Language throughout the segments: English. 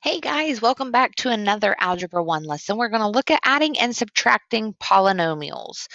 Hey guys, welcome back to another Algebra 1 lesson. We're going to look at adding and subtracting polynomials.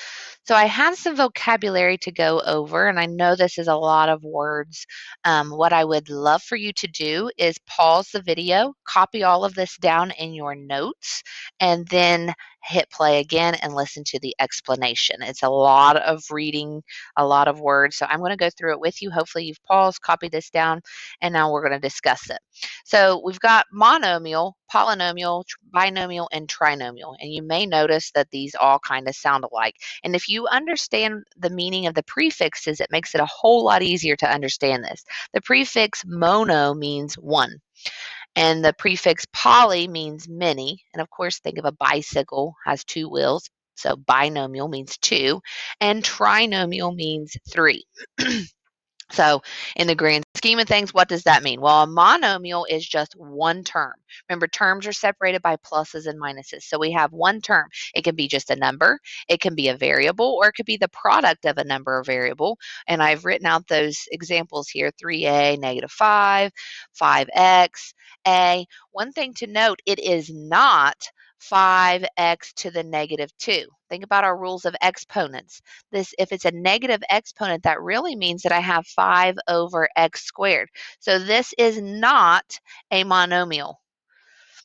So I have some vocabulary to go over, and I know this is a lot of words. What I would love for you to do is pause the video, copy all of this down in your notes, and then hit play again and listen to the explanation. It's a lot of reading, a lot of words. So I'm going to go through it with you. Hopefully you've paused, copied this down, and now we're going to discuss it. So we've got monomial, polynomial, binomial, and trinomial. And you may notice that these all kind of sound alike. And if you understand the meaning of the prefixes, it makes it a whole lot easier to understand this. The prefix mono means one. And the prefix poly means many. And of course, think of a bicycle has two wheels. So binomial means two. And trinomial means three. So in the grand scheme of things, what does that mean? Well, a monomial is just one term. Remember, terms are separated by pluses and minuses. So we have one term. It can be just a number, it can be a variable, or it could be the product of a number or variable. And I've written out those examples here, 3a, -5, 5x, a. One thing to note, it is not 5x to the -2. Think about our rules of exponents. If it's a negative exponent, that really means that I have 5 over x squared. So this is not a monomial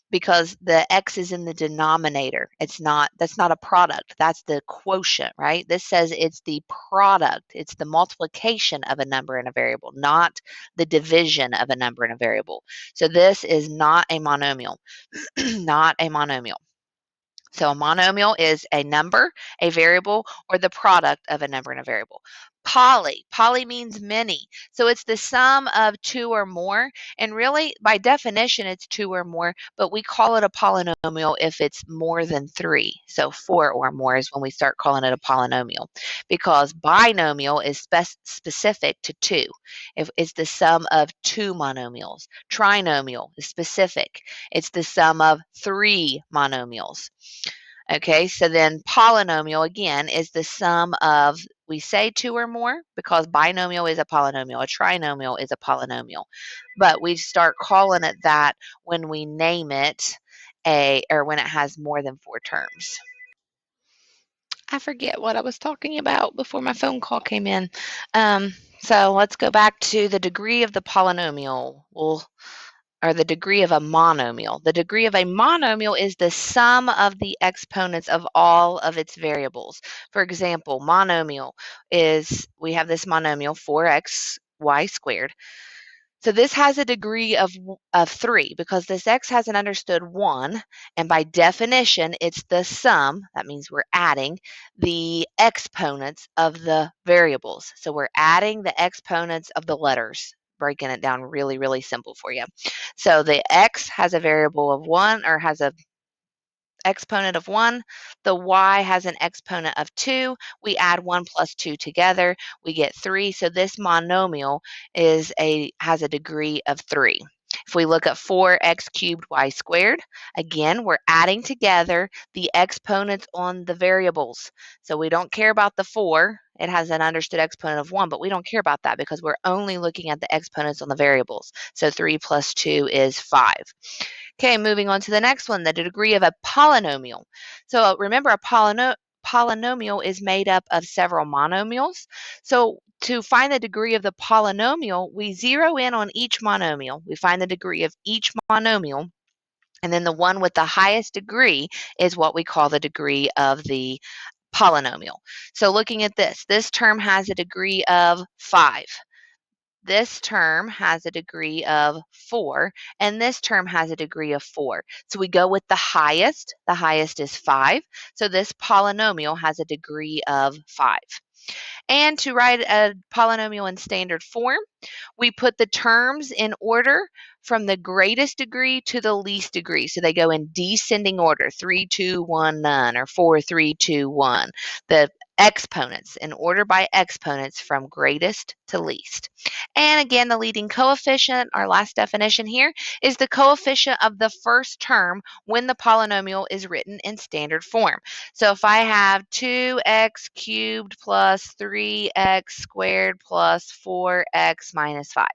because the x is in the denominator. That's not a product. That's the quotient, right? This says it's the product. It's the multiplication of a number and a variable, not the division of a number and a variable. So this is not a monomial, not a monomial. So a monomial is a number, a variable, or the product of a number and a variable. Poly means many. So it's the sum of two or more. And really, by definition, it's two or more, but we call it a polynomial if it's more than three. So four or more is when we start calling it a polynomial, because binomial is specific to two. If it's the sum of two monomials. Trinomial is specific. It's the sum of three monomials. Okay, so then polynomial again is the sum of, we say two or more because binomial is a polynomial, a trinomial is a polynomial, but we start calling it that when we name it or when it has more than four terms. I forget what I was talking about before my phone call came in. So let's go back to the degree of the polynomial. Or the degree of a monomial. The degree of a monomial is the sum of the exponents of all of its variables. For example, monomial is, we have this monomial 4xy squared. So this has a degree of 3 because this x has an understood 1, and by definition, it's the sum. That means we're adding the exponents of the variables. So we're adding the exponents of the letters, breaking it down really, really simple for you. So the x has a variable of 1, or has a exponent of 1. The y has an exponent of 2. We add 1 plus 2 together. We get 3. So this monomial has a degree of 3. If we look at 4x cubed y squared, again, we're adding together the exponents on the variables. So we don't care about the 4. It has an understood exponent of 1, but we don't care about that because we're only looking at the exponents on the variables. So 3 plus 2 is 5. Okay, moving on to the next one, the degree of a polynomial. So remember, a polynomial is made up of several monomials. So to find the degree of the polynomial, we zero in on each monomial. We find the degree of each monomial, and then the one with the highest degree is what we call the degree of the polynomial. So looking at this term has a degree of 5. This term has a degree of 4, and this term has a degree of 4. So we go with the highest. The highest is 5. So this polynomial has a degree of 5. And to write a polynomial in standard form, we put the terms in order from the greatest degree to the least degree. So they go in descending order, 3, 2, 1, none, or 4, 3, 2, 1. The exponents in order by exponents from greatest to least. And again, the leading coefficient, our last definition here, is the coefficient of the first term when the polynomial is written in standard form. So if I have 2x cubed plus 3x squared plus 4x minus 5.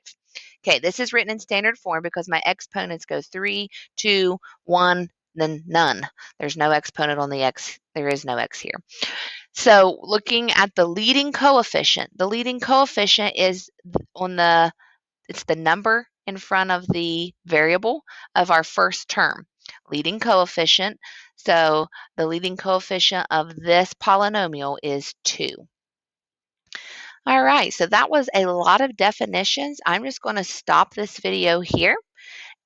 Okay, this is written in standard form because my exponents go 3, 2, 1, then none. There's no exponent on the x. There is no x here. So looking at the leading coefficient is it's the number in front of the variable of our first term. Leading coefficient. So the leading coefficient of this polynomial is 2. All right, so that was a lot of definitions. I'm just going to stop this video here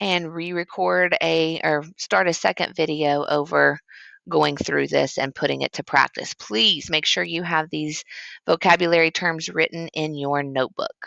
and re-record or start a second video over going through this and putting it to practice. Please make sure you have these vocabulary terms written in your notebook.